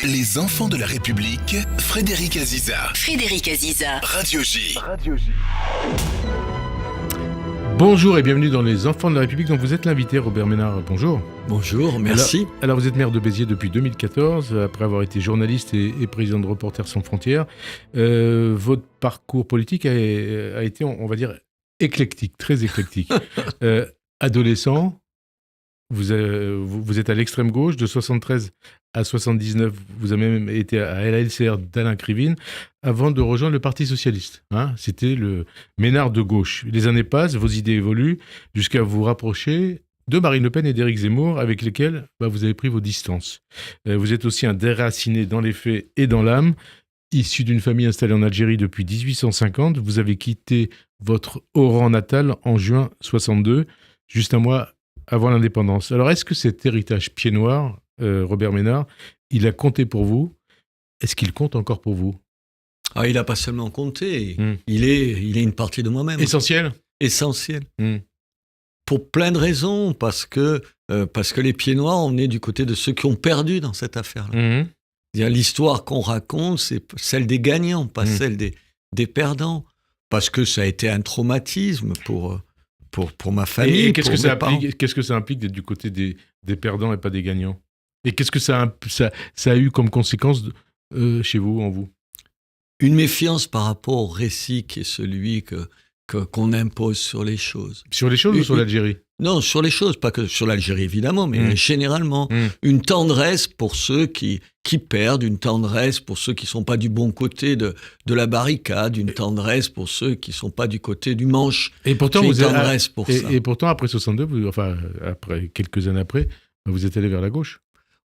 Les enfants de la République, Frédéric Aziza. Frédéric Aziza. Radio J. Bonjour et bienvenue dans Les Enfants de la République dont vous êtes l'invité, Robert Ménard. Bonjour. Bonjour, merci. Alors vous êtes maire de Béziers depuis 2014, après avoir été journaliste et président de Reporters sans frontières. Votre parcours politique a été, on va dire, éclectique, très éclectique. Adolescent, vous êtes à l'extrême gauche, de 73 à 79, vous avez même été à la LCR d'Alain Krivine, avant de rejoindre le Parti Socialiste. C'était le Ménard de gauche. Les années passent, vos idées évoluent, jusqu'à vous rapprocher de Marine Le Pen et d'Éric Zemmour, avec lesquels vous avez pris vos distances. Vous êtes aussi un déraciné dans les faits et dans l'âme. Issu d'une famille installée en Algérie depuis 1850, vous avez quitté votre Oran natal en juin 62, juste un mois avant l'indépendance. Alors, est-ce que cet héritage pied-noir, Robert Ménard, il a compté pour vous? Est-ce qu'il compte encore pour vous? Il n'a pas seulement compté, il est une partie de moi-même. Essentiel? Essentiel. Pour plein de raisons, parce que les pieds-noirs, on est du côté de ceux qui ont perdu dans cette affaire-là. L'histoire qu'on raconte, c'est celle des gagnants, pas celle des perdants. Parce que ça a été un traumatisme pour ma famille. Et qu'est-ce que ça implique d'être du côté des perdants et pas des gagnants? Et qu'est-ce que ça a eu comme conséquence chez vous, en vous? Une méfiance par rapport au récit qui est celui qu'on impose sur les choses. Sur les choses ou sur l'Algérie? Non, sur les choses, pas que sur l'Algérie évidemment, mais généralement. Une tendresse pour ceux qui perdent, une tendresse pour ceux qui ne sont pas du bon côté de la barricade, une tendresse pour ceux qui ne sont pas du côté du manche. Et pourtant, et pourtant après 62, après quelques années après, vous êtes allé vers la gauche.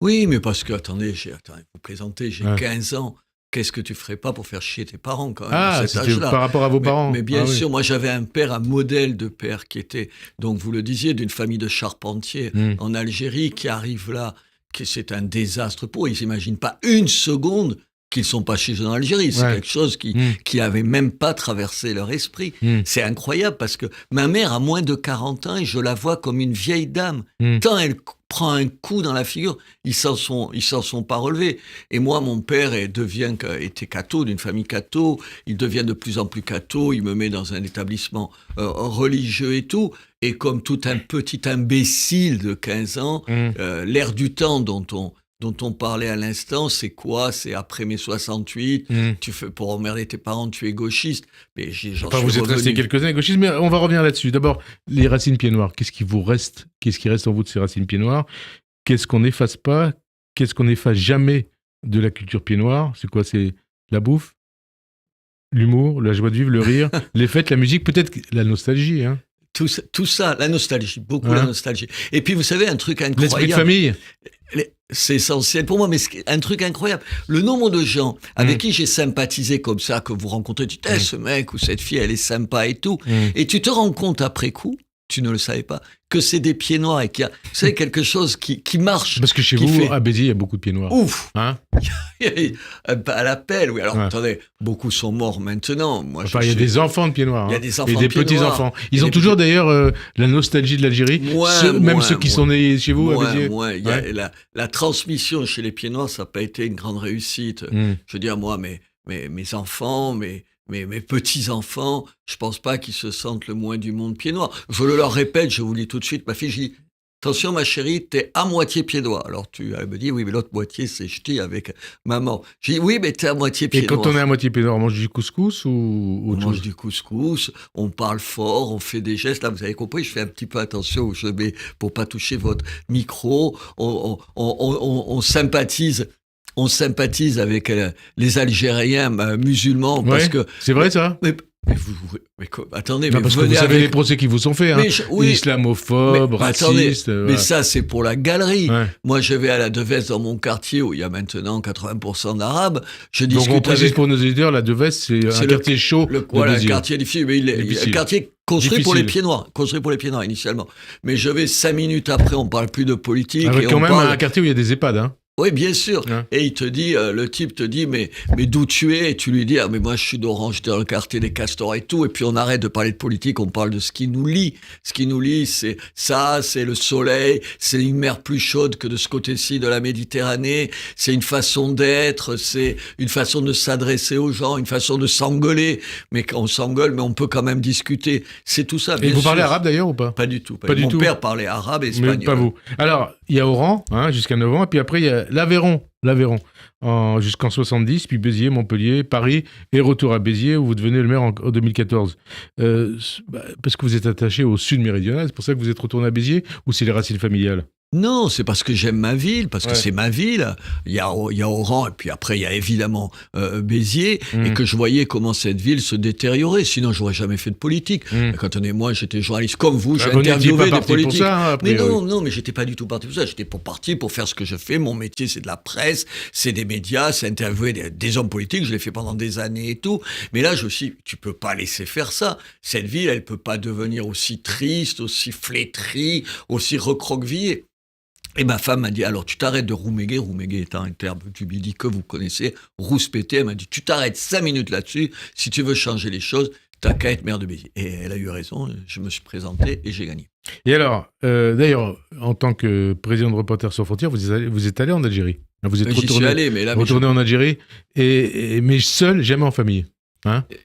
Oui, mais parce que, attendez, vous présentez, j'ai 15 ans. Qu'est-ce que tu ferais pas pour faire chier tes parents quand même, c'était par rapport à vos parents. Mais bien sûr, moi j'avais un modèle de père qui était, donc vous le disiez, d'une famille de charpentiers en Algérie qui arrive là, que c'est un désastre pour eux. Ils n'imaginent pas une seconde qu'ils sont pas chez eux en Algérie. C'est quelque chose qui avait même pas traversé leur esprit. C'est incroyable parce que ma mère a moins de 40 ans et je la vois comme une vieille dame. Tant elle prend un coup dans la figure, ils s'en sont pas relevés. Et moi, mon père était catho, d'une famille catho, il devient de plus en plus catho, il me met dans un établissement religieux et tout, et comme tout un petit imbécile de 15 ans, l'air du temps dont on parlait à l'instant, c'est quoi? C'est après mai 68, tu fais pour emmerder tes parents, tu es gauchiste. Mais vous êtes resté quelques années gauchiste, mais on va revenir là-dessus. D'abord, les racines pieds noirs, qu'est-ce qui vous reste? Qu'est-ce qui reste en vous de ces racines pieds noirs? Qu'est-ce qu'on n'efface pas? Qu'est-ce qu'on n'efface jamais de la culture pieds noirs? C'est quoi? C'est la bouffe, l'humour, la joie de vivre, le rire, les fêtes, la musique, peut-être la nostalgie, Tout ça, la nostalgie, beaucoup la nostalgie. Et puis vous savez, un truc incroyable. L'esprit de famille. C'est essentiel pour moi, mais un truc incroyable. Le nombre de gens avec qui j'ai sympathisé comme ça, que vous rencontrez, tu dis, ce mec ou cette fille, elle est sympa et tout. Et tu te rends compte après coup, tu ne le savais pas, que c'est des pieds noirs et qu'il y a, vous savez, quelque chose qui marche. Parce que chez vous, à Béziers, il y a beaucoup de pieds noirs. Ouf! À l'appel, oui. Alors, attendez, beaucoup sont morts maintenant. Moi, il y a des enfants de pieds noirs. Il y a des enfants et des petits-enfants. Ils ont toujours, d'ailleurs, la nostalgie de l'Algérie. Ceux qui sont nés chez vous, à Béziers. La transmission chez les pieds noirs, ça n'a pas été une grande réussite. Je veux dire, moi, mes enfants, mes petits-enfants, je pense pas qu'ils se sentent le moins du monde pieds noirs. Je le leur répète, je vous le dis tout de suite, ma fille, je dis, attention ma chérie, t'es à moitié pieds noirs. Alors elle me dit, oui, mais l'autre moitié, c'est ch'ti avec maman. Je dis, oui, mais t'es à moitié pieds noirs. Et quand on est à moitié pieds noirs, on mange du couscous ou on mange du couscous, on parle fort, on fait des gestes. Là, vous avez compris, je fais un petit peu attention où je mets pour pas toucher votre micro. On sympathise. On sympathise avec les Algériens musulmans parce que... C'est vrai ça? Attendez, parce que vous savez les procès qui vous sont faits, islamophobes, racistes... Mais ça, c'est pour la galerie. Moi, je vais à la Devesse dans mon quartier où il y a maintenant 80% d'arabes. Donc on précise pour nos éditeurs, la Devesse, c'est un quartier chaud. Un quartier difficile, mais un quartier construit pour les pieds noirs. Construit pour les pieds noirs, initialement. Mais je vais 5 minutes après, on parle plus de politique. Avec quand même un quartier où il y a des EHPAD, Oui, bien sûr. Hein. Et il te dit, le type te dit, mais d'où tu es? Et tu lui dis, ah, mais moi, je suis d'Orange, j'étais dans le quartier des Castors et tout. Et puis, on arrête de parler de politique, on parle de ce qui nous lie. Ce qui nous lie, c'est ça, c'est le soleil, c'est une mer plus chaude que de ce côté-ci de la Méditerranée. C'est une façon d'être, c'est une façon de s'adresser aux gens, une façon de s'engueuler. Mais on s'engueule, mais on peut quand même discuter. C'est tout ça, bien Et vous sûr. parlez arabe d'ailleurs ou pas? Pas du tout. Pas du Mon tout. père parlait arabe et espagnol. Mais pas vous. Alors, il y a Oran, jusqu'à 9 ans, et puis après, il y a l'Aveyron, jusqu'en 70, puis Béziers, Montpellier, Paris, et retour à Béziers, où vous devenez le maire en 2014. Parce que vous êtes attaché au sud méridional, c'est pour ça que vous êtes retourné à Béziers, ou c'est les racines familiales? Non, c'est parce que j'aime ma ville, parce que Ouais. c'est ma ville. Il y a Oran, et puis après, il y a évidemment Béziers, et que je voyais comment cette ville se détériorait. Sinon, j'aurais jamais fait de politique. Quand on est moi, j'étais journaliste comme vous, j'ai Vous n'étiez interviewé pas des parti politiques. pour ça, Mais priori. non, mais j'étais pas du tout parti pour ça. J'étais parti pour faire ce que je fais. Mon métier, c'est de la presse, c'est des médias, c'est interviewer des hommes politiques. Je l'ai fait pendant des années et tout. Mais là, tu peux pas laisser faire ça. Cette ville, elle peut pas devenir aussi triste, aussi flétrie, aussi recroquevillée. Et ma femme m'a dit, alors tu t'arrêtes de rouméguer étant un terme du midi que vous connaissez, rouspéter, elle m'a dit, tu t'arrêtes 5 minutes là-dessus, si tu veux changer les choses, t'as qu'à être maire de Béziers. Et elle a eu raison, je me suis présenté et j'ai gagné. Et alors, d'ailleurs, en tant que président de Reporters sans frontières, vous êtes allé en Algérie. Vous êtes J'y suis allé, mais là... retourné en Algérie, mais seul, jamais en famille.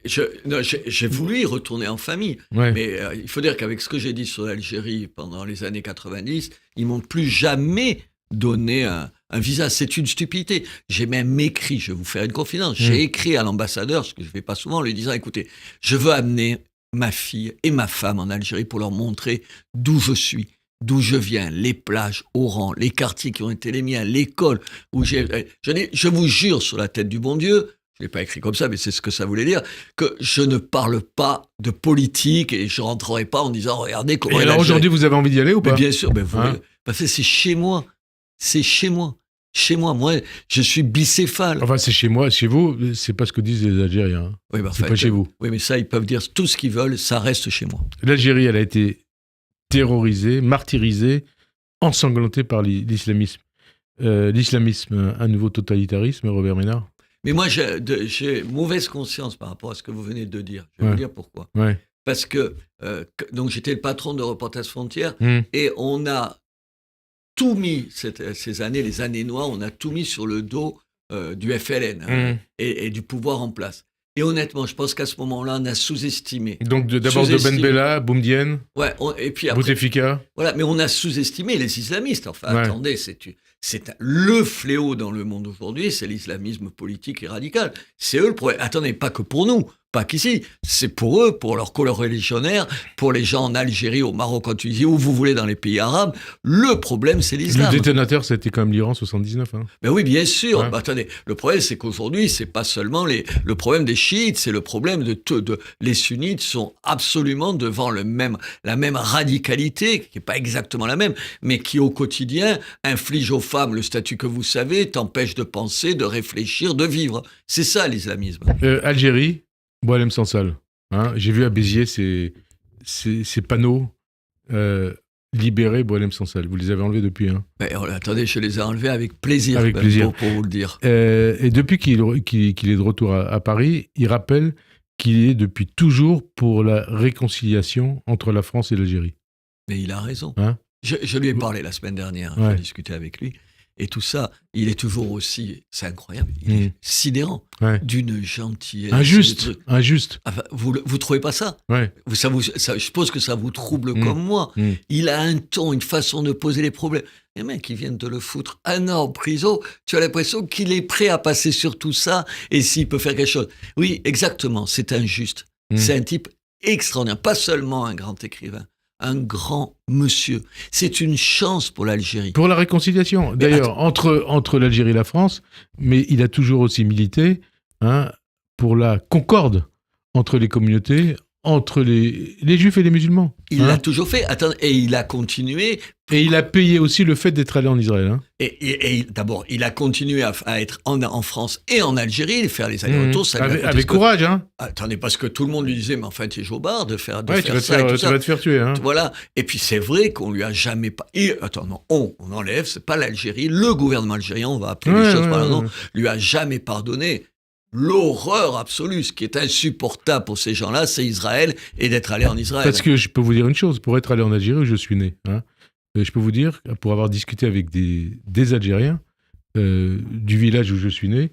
J'ai voulu y retourner en famille, Ouais. mais il faut dire qu'avec ce que j'ai dit sur l'Algérie pendant les années 90, ils m'ont plus jamais donné un visa. C'est une stupidité. J'ai même écrit, je vais vous faire une confidence, j'ai écrit à l'ambassadeur, ce que je ne fais pas souvent, en lui disant, écoutez, je veux amener ma fille et ma femme en Algérie pour leur montrer d'où je suis, d'où je viens, les plages, Oran, les quartiers qui ont été les miens, l'école, où je vous jure sur la tête du bon Dieu, je ne l'ai pas écrit comme ça, mais c'est ce que ça voulait dire, que je ne parle pas de politique et je ne rentrerai pas en disant, regardez comment... Et alors aujourd'hui, vous avez envie d'y aller ou pas? Mais bien sûr, parce que c'est chez moi. C'est chez moi. Chez moi, je suis bicéphale. Enfin, c'est chez moi, chez vous, c'est pas ce que disent les Algériens. Oui, bah, c'est pas chez vous. Oui, mais ça, ils peuvent dire tout ce qu'ils veulent, ça reste chez moi. L'Algérie, elle a été terrorisée, martyrisée, ensanglantée par l'islamisme. L'islamisme, un nouveau totalitarisme, Robert Ménard? Mais moi, j'ai mauvaise conscience par rapport à ce que vous venez de dire. Je vais vous dire pourquoi. Ouais. Parce que donc j'étais le patron de Reporters Frontières et on a tout mis, ces années, les années noires, on a tout mis sur le dos du FLN et du pouvoir en place. Et honnêtement, je pense qu'à ce moment-là, on a sous-estimé. Donc d'abord de Ben Bella, Boumedienne, ouais, et puis après, Bouteflika. Voilà, mais on a sous-estimé les islamistes. Enfin, Ouais. attendez, le fléau dans le monde aujourd'hui, c'est l'islamisme politique et radical. C'est eux le problème. Attendez, pas que pour nous, pas qu'ici. C'est pour eux, pour leurs coreligionnaires, pour les gens en Algérie, au Maroc, en Tunisie, où vous voulez dans les pays arabes. Le problème, c'est l'islam. Le détonateur, c'était quand même l'Iran 79. Hein. Ben oui, bien sûr. Ouais. Attendez, le problème, c'est qu'aujourd'hui, c'est pas seulement le problème des chiites, c'est le problème de les sunnites sont absolument devant la même radicalité, qui est pas exactement la même, mais qui au quotidien inflige aux femmes le statut que vous savez, t'empêche de penser, de réfléchir, de vivre. C'est ça l'islamisme. Algérie, Boualem Sansal. J'ai vu à Béziers ces panneaux libérés Boualem Sansal. Vous les avez enlevés depuis. Ben, attendez, je les ai enlevés avec plaisir. Avec plaisir. Pour vous le dire. Et depuis qu'il est de retour à Paris, il rappelle qu'il est depuis toujours pour la réconciliation entre la France et l'Algérie. Mais il a raison. Hein? Je lui ai parlé la semaine dernière, Ouais. j'ai discuté avec lui. Et tout ça, il est toujours aussi, c'est incroyable, il est sidérant, Ouais. d'une gentillesse. Injuste. Enfin, vous trouvez pas ça? Ouais. Ça, je suppose que ça vous trouble comme moi. Il a un ton, une façon de poser les problèmes. Les mecs qui viennent de le foutre 1 an en prison, tu as l'impression qu'il est prêt à passer sur tout ça et s'il peut faire quelque chose. Oui, exactement, c'est injuste. C'est un type extraordinaire, pas seulement un grand écrivain. Un grand monsieur. C'est une chance pour l'Algérie. Pour la réconciliation, d'ailleurs, entre l'Algérie et la France, mais il a toujours aussi milité pour la concorde entre les communautés, entre les Juifs et les musulmans. Il l'a toujours fait. Attends, et il a continué. Et il a payé aussi le fait d'être allé en Israël. Hein. Et d'abord, il a continué à être en France et en Algérie, faire les allers-retours. Avec courage, hein. Attendez, parce que tout le monde lui disait, mais enfin, tu es jobard de faire tu vas ça. Tu vas te faire tuer. Hein. Voilà. Et puis, c'est vrai qu'on lui a jamais pas. Attends, non, on enlève, c'est pas l'Algérie. Le gouvernement algérien, on va appeler les choses par leur nom, lui a jamais pardonné. L'horreur absolue, ce qui est insupportable pour ces gens-là, c'est Israël et d'être allé en Israël. Parce que je peux vous dire une chose, pour être allé en Algérie où je suis né, hein, je peux vous dire, pour avoir discuté avec des Algériens du village où je suis né,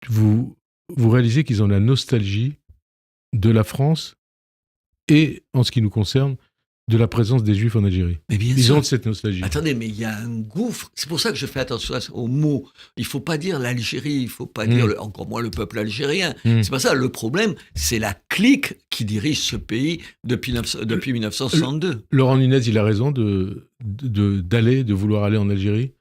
vous réalisez qu'ils ont la nostalgie de la France et, en ce qui nous concerne, de la présence des Juifs en Algérie. Ils ont cette nostalgie. Attendez, mais il y a un gouffre. C'est pour ça que je fais attention aux mots. Il ne faut pas dire l'Algérie, il ne faut pas dire encore moins le peuple algérien. C'est pas ça. Le problème, c'est la clique qui dirige ce pays depuis 1962. Laurent Nunez, il a raison de vouloir aller en Algérie.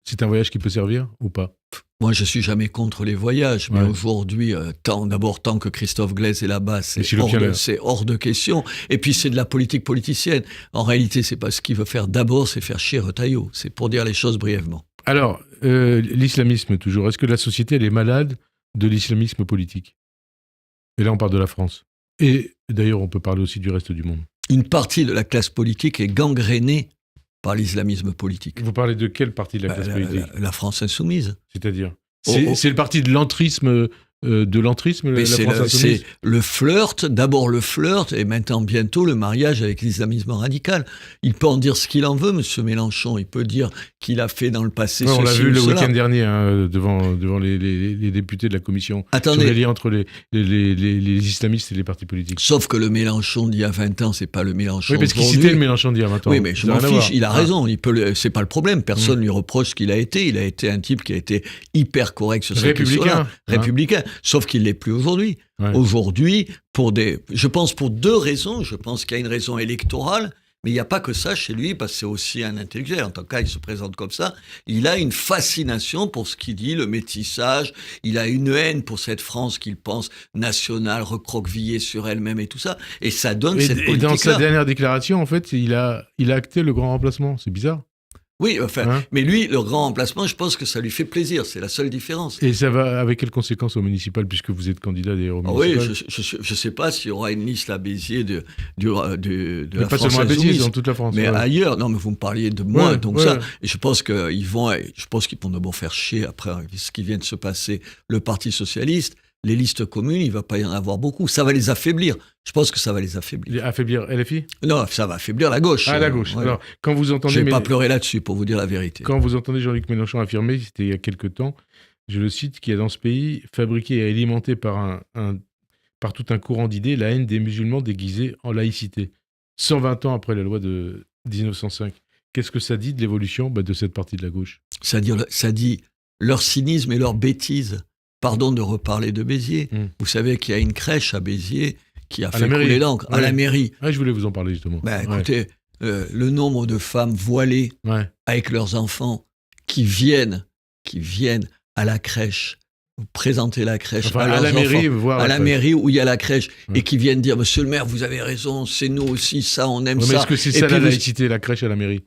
C'est un voyage qui peut servir ou pas? Moi, je suis jamais contre les voyages, mais aujourd'hui, tant que Christophe Glaise est là-bas, c'est hors de question. Et puis, c'est de la politique politicienne. En réalité, c'est pas ce qu'il veut faire d'abord, c'est faire chier Retailleau. C'est pour dire les choses brièvement. Alors, l'islamisme, toujours. Est-ce que la société, elle est malade de l'islamisme politique? Et là, on parle de la France. Et d'ailleurs, on peut parler aussi du reste du monde. Une partie de la classe politique est gangrénée par l'islamisme politique. Vous parlez de quelle partie de la classe politique? La France insoumise. C'est-à-dire c'est le parti de l'entrisme, la France insoumise. C'est le flirt, d'abord le flirt, et maintenant bientôt le mariage avec l'islamisme radical. Il peut en dire ce qu'il en veut, M. Mélenchon. Il peut dire qu'il a fait dans le passé ceci ou cela. On l'a vu le week-end dernier devant les députés de la commission. Attendez. Sur les liens entre les islamistes et les partis politiques. Sauf que le Mélenchon d'il y a 20 ans, c'est pas le Mélenchon d'aujourd'hui. Oui, parce qu'il citait le Mélenchon d'il y a 20 ans. Oui, mais je m'en fiche. Il a raison. C'est pas le problème. Personne lui reproche ce qu'il a été. Il a été un type qui a été hyper correct sur cette question-là. Républicain. Sauf qu'il l'est plus aujourd'hui. Ouais. Aujourd'hui, je pense pour deux raisons. Je pense qu'il y a une raison électorale, mais il n'y a pas que ça chez lui, parce que c'est aussi un intellectuel. En tant que cas, il se présente comme ça. Il a une fascination pour ce qu'il dit, le métissage. Il a une haine pour cette France qu'il pense nationale, recroquevillée sur elle-même et tout ça. Et ça donne cette politique-là. Et dans sa dernière déclaration, en fait, il a acté le grand remplacement. C'est bizarre. Oui, mais lui, le grand remplacement, je pense que ça lui fait plaisir. C'est la seule différence. Et ça va avec quelles conséquences au municipal, puisque vous êtes candidat d'ailleurs au municipal? Oui, je ne sais pas s'il y aura une liste à Béziers de la France insoumise. Pas seulement à Béziers, dans toute la France. Mais ailleurs. Non, mais vous me parliez de moi, ça. Et je pense qu'ils vont d'abord faire chier après ce qui vient de se passer, le Parti socialiste. Les listes communes, il ne va pas y en avoir beaucoup. Ça va les affaiblir. Je pense que ça va les affaiblir. Affaiblir LFI? Non, ça va affaiblir la gauche. Ah, la gauche. Ouais. Alors, quand vous entendez... Je n'ai pas pleuré là-dessus, pour vous dire la vérité. Quand vous entendez Jean-Luc Mélenchon affirmer, c'était il y a quelque temps, je le cite, qu'il y a dans ce pays, fabriqué et alimenté par tout un courant d'idées, la haine des musulmans déguisée en laïcité. 120 ans après la loi de 1905. Qu'est-ce que ça dit de l'évolution de cette partie de la gauche? Ça dit leur cynisme et leur bêtise. Pardon de reparler de Béziers. Vous savez qu'il y a une crèche à Béziers qui a fait couler l'encre, à la mairie. Ouais, je voulais vous en parler justement. Écoutez, le nombre de femmes voilées avec leurs enfants qui viennent à la crèche, présenter la crèche à la mairie, à la mairie où il y a la crèche, et qui viennent dire « Monsieur le maire, vous avez raison, c'est nous aussi, ça, on aime ça ». Mais est-ce que c'est ça la laïcité, la crèche à la mairie?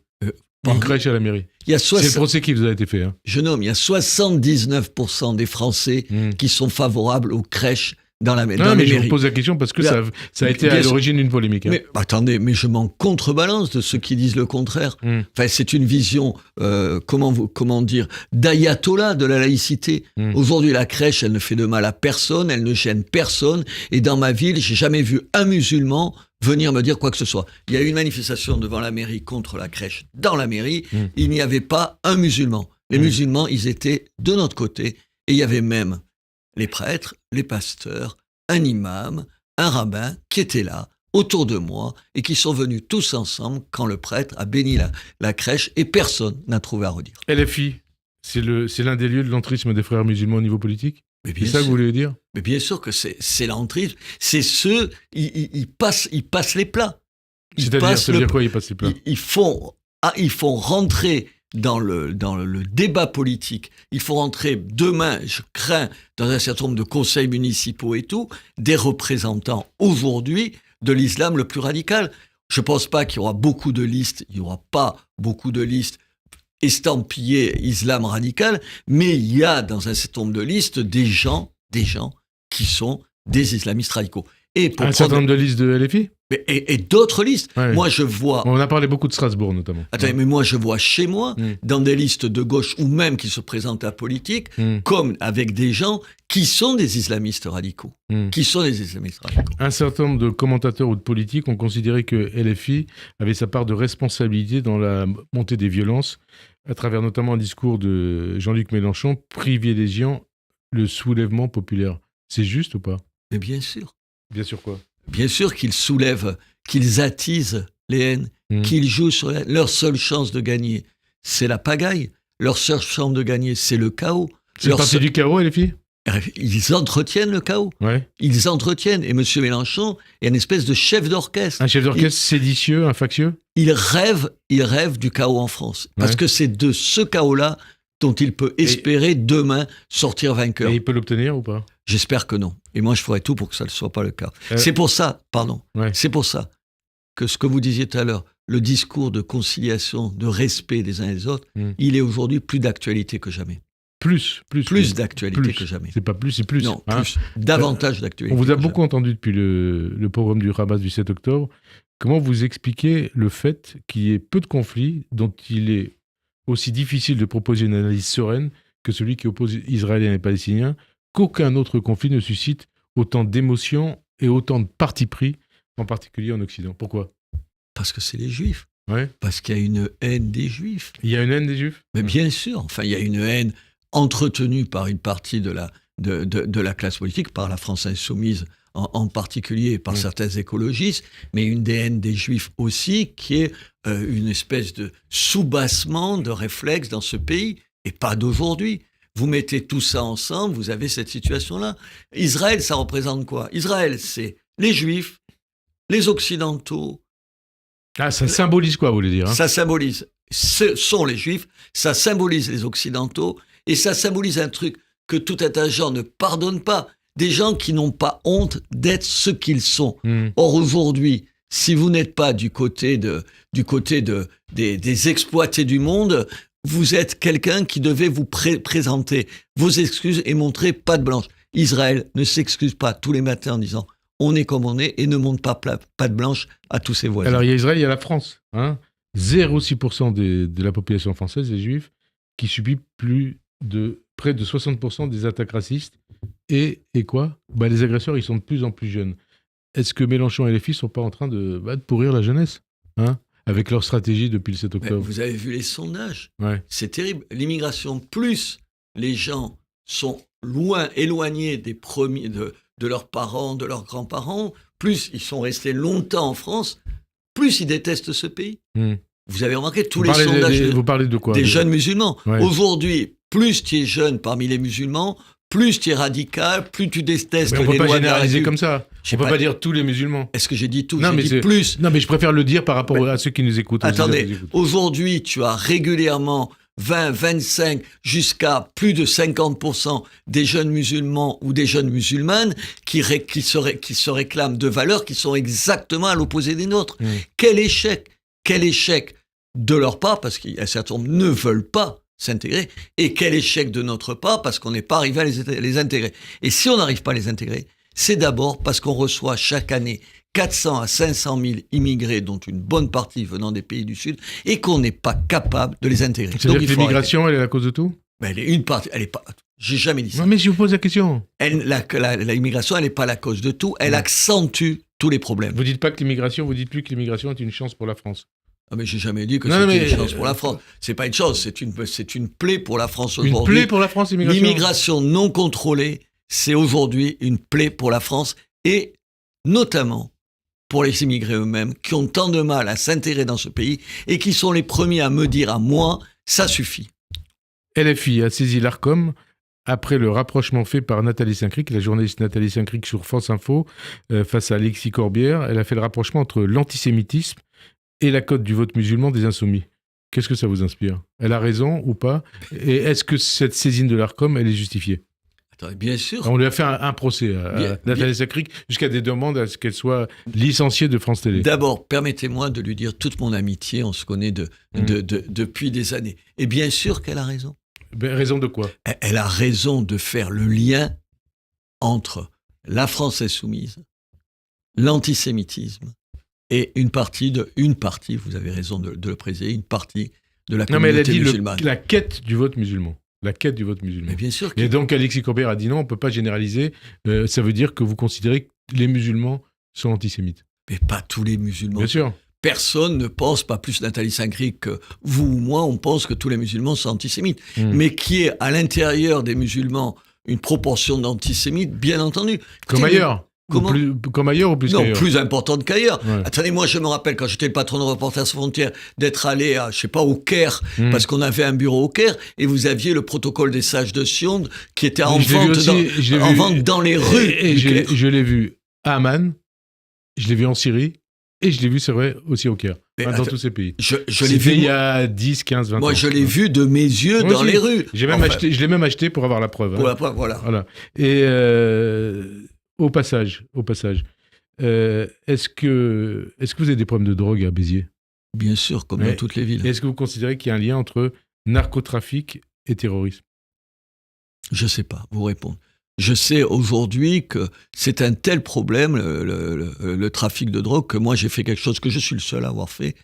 Une crèche à la mairie. C'est le procès qui vous a été fait. Jeune homme, il y a 79% des Français qui sont favorables aux crèches dans la mairie. Non, mais je vous pose la question parce que ça a été à l'origine d'une polémique. Mais attendez, mais je m'en contrebalance de ceux qui disent le contraire. Enfin, c'est une vision, comment dire, d'ayatollah de la laïcité. Aujourd'hui, la crèche, elle ne fait de mal à personne, elle ne gêne personne. Et dans ma ville, j'ai jamais vu un musulman venir me dire quoi que ce soit. Il y a eu une manifestation devant la mairie contre la crèche. Dans la mairie, il n'y avait pas un musulman. Les musulmans, ils étaient de notre côté. Et il y avait même les prêtres, les pasteurs, un imam, un rabbin qui étaient là, autour de moi, et qui sont venus tous ensemble quand le prêtre a béni la crèche, et personne n'a trouvé à redire. LFI, c'est l'un des lieux de l'entrisme des frères musulmans au niveau politique? C'est ça que vous voulez dire? Mais bien sûr que c'est l'entrisme. C'est ceux, ils passent les plats. C'est-à-dire quoi, ils passent les plats? Ils font rentrer dans le débat politique. Il faut rentrer demain, je crains, dans un certain nombre de conseils municipaux et tout, des représentants aujourd'hui de l'islam le plus radical. Je ne pense pas qu'il y aura beaucoup de listes, il n'y aura pas beaucoup de listes estampillées islam radical, mais il y a dans un certain nombre de listes des gens qui sont des islamistes radicaux. Et pour un certain nombre de listes de LFI ? Et d'autres listes. Ouais. Moi, je vois... On a parlé beaucoup de Strasbourg, notamment. Attendez, mais moi, je vois chez moi, dans des listes de gauche ou même qui se présentent à la politique, comme avec des gens qui sont des islamistes radicaux. Un certain nombre de commentateurs ou de politiques ont considéré que LFI avait sa part de responsabilité dans la montée des violences, à travers notamment un discours de Jean-Luc Mélenchon privilégiant le soulèvement populaire. C'est juste ou pas ? Mais bien sûr. Bien sûr quoi ? Bien sûr qu'ils soulèvent, qu'ils attisent les haines, qu'ils jouent sur leur seule chance de gagner. C'est la pagaille. Leur seule chance de gagner, c'est le chaos. C'est parti du chaos, LFI ? Ils entretiennent le chaos. Ouais. Ils entretiennent. Et M. Mélenchon est une espèce de chef d'orchestre. Un chef d'orchestre séditieux, un factieux ? Il rêve du chaos en France. Parce que c'est de ce chaos-là dont il peut espérer demain sortir vainqueur. Et il peut l'obtenir ou pas ? J'espère que non. Et moi, je ferai tout pour que ça ne soit pas le cas. C'est pour ça que ce que vous disiez tout à l'heure, le discours de conciliation, de respect des uns et des autres, il est aujourd'hui plus d'actualité que jamais. Plus d'actualité que jamais. C'est pas plus, c'est plus. Non, plus. Davantage d'actualité. On vous a beaucoup entendu depuis le programme du Hamas du 7 octobre. Comment vous expliquez le fait qu'il y ait peu de conflits, dont il est aussi difficile de proposer une analyse sereine que celui qui oppose Israéliens et Palestiniens, qu'aucun autre conflit ne suscite autant d'émotions et autant de partis pris, en particulier en Occident ? Pourquoi ? Parce que c'est les Juifs. Ouais. Parce qu'il y a une haine des Juifs. Il y a une haine des Juifs ? Mais bien sûr. Enfin, il y a une haine entretenue par une partie de la classe politique, par la France insoumise en particulier, et par certains écologistes, mais une des haines des Juifs aussi, qui est une espèce de soubassement de réflexes dans ce pays, et pas d'aujourd'hui. Vous mettez tout ça ensemble, vous avez cette situation-là. Israël, ça représente quoi ? Israël, c'est les Juifs, les Occidentaux. Ah, ça symbolise quoi, vous voulez dire ? Ça symbolise, ce sont les Juifs, ça symbolise les Occidentaux, et ça symbolise un truc que tout un tas de gens ne pardonnent pas. Des gens qui n'ont pas honte d'être ce qu'ils sont. Or, aujourd'hui, si vous n'êtes pas du côté des exploités du monde, vous êtes quelqu'un qui devait vous présenter vos excuses et montrer patte blanche. Israël ne s'excuse pas tous les matins en disant « on est comme on est » et ne montre pas patte blanche à tous ses voisins. Alors, il y a Israël, il y a la France. 0,6% de la population française est juive, qui subit près de 60% des attaques racistes. Et quoi ? Les agresseurs, ils sont de plus en plus jeunes. Est-ce que Mélenchon et les filles ne sont pas en train de pourrir la jeunesse avec leur stratégie depuis le 7 octobre ? Vous avez vu les sondages ? Ouais. C'est terrible. L'immigration, plus les gens sont éloignés des premiers, de leurs parents, de leurs grands-parents, plus ils sont restés longtemps en France, plus ils détestent ce pays. Vous avez remarqué tous les sondages vous parlez de quoi ? des jeunes musulmans. Ouais. Aujourd'hui, plus tu es jeune parmi les musulmans, plus tu es radical, plus tu détestes les lois de la République. On ne peut pas généraliser comme ça. On ne peut pas dire tous les musulmans. Est-ce que j'ai dit tout ? Non, j'ai dit plus. Non, mais je préfère le dire par rapport à ceux qui nous écoutent. Attendez, aujourd'hui, tu as régulièrement 20, 25, jusqu'à plus de 50% des jeunes musulmans ou des jeunes musulmanes qui se réclament de valeurs qui sont exactement à l'opposé des nôtres. Quel échec de leur part, parce qu'il y a un certain nombre ne veulent pas s'intégrer, et quel échec de notre part, parce qu'on n'est pas arrivé à les intégrer. Et si on n'arrive pas à les intégrer, c'est d'abord parce qu'on reçoit chaque année 400 à 500 000 immigrés, dont une bonne partie venant des pays du Sud, et qu'on n'est pas capable de les intégrer. C'est-à-dire que l'immigration, elle est la cause de tout ? Elle est une partie, elle est pas... J'ai jamais dit ça. Non, mais je vous pose la question. L'immigration, elle n'est pas la cause de tout, elle accentue tous les problèmes. Vous dites pas que l'immigration, vous dites plus que l'immigration est une chance pour la France. Ah mais j'ai jamais dit que c'était une chance pour la France. C'est pas une chance, c'est une plaie pour la France aujourd'hui. Une plaie pour la France, l'immigration. L'immigration non contrôlée, c'est aujourd'hui une plaie pour la France et notamment pour les immigrés eux-mêmes qui ont tant de mal à s'intégrer dans ce pays et qui sont les premiers à me dire à moi, ça suffit. LFI a saisi l'Arcom après le rapprochement fait par Nathalie Saint-Cric, la journaliste Nathalie Saint-Cric sur France Info, face à Alexis Corbière. Elle a fait le rapprochement entre l'antisémitisme et la cote du vote musulman des Insoumis. Qu'est-ce que ça vous inspire? Elle a raison ou pas? Et est-ce que cette saisine de l'Arcom, elle est justifiée? Attendez, bien sûr. On lui a fait un procès à Nathalie Saccric jusqu'à des demandes à ce qu'elle soit licenciée de France Télé. D'abord, permettez-moi de lui dire toute mon amitié. On se connaît depuis des années. Et bien sûr qu'elle a raison. Ben, raison de quoi? Elle a raison de faire le lien entre la France insoumise, l'antisémitisme et une partie, vous avez raison de le préciser, une partie de la communauté musulmane. La quête du vote musulman. La quête du vote musulman. Mais bien sûr. Et donc Alexis Corbière a dit non, on ne peut pas généraliser. Ça veut dire que vous considérez que les musulmans sont antisémites. Mais pas tous les musulmans. Bien sûr. Personne ne pense, pas plus Nathalie Saccric que vous ou moi, on pense que tous les musulmans sont antisémites. Mais qui est à l'intérieur des musulmans une proportion d'antisémites, bien entendu. Comme ailleurs. Comme ailleurs ou plus qu'ailleurs? Non, plus importante qu'ailleurs. Ouais. Attendez, moi je me rappelle quand j'étais le patron de Reporters sans frontières d'être allé à, je sais pas, au Caire, parce qu'on avait un bureau au Caire, et vous aviez le protocole des sages de Sion qui était en vente dans les rues. Et je l'ai vu à Amman, je l'ai vu en Syrie, et je l'ai vu, c'est vrai, aussi au Caire. Dans tous ces pays. Je l'ai vu il y a 10, 15, 20 ans. Moi, je l'ai vu de mes yeux dans les rues. Je l'ai même acheté pour avoir la preuve. Pour la preuve, voilà. Et au passage, est-ce que vous avez des problèmes de drogue à Béziers? Bien sûr, comme dans toutes les villes. Est-ce que vous considérez qu'il y a un lien entre narcotrafic et terrorisme? Je ne sais pas, vous répondre. Je sais aujourd'hui que c'est un tel problème, le trafic de drogue, que moi j'ai fait quelque chose que je suis le seul à avoir fait.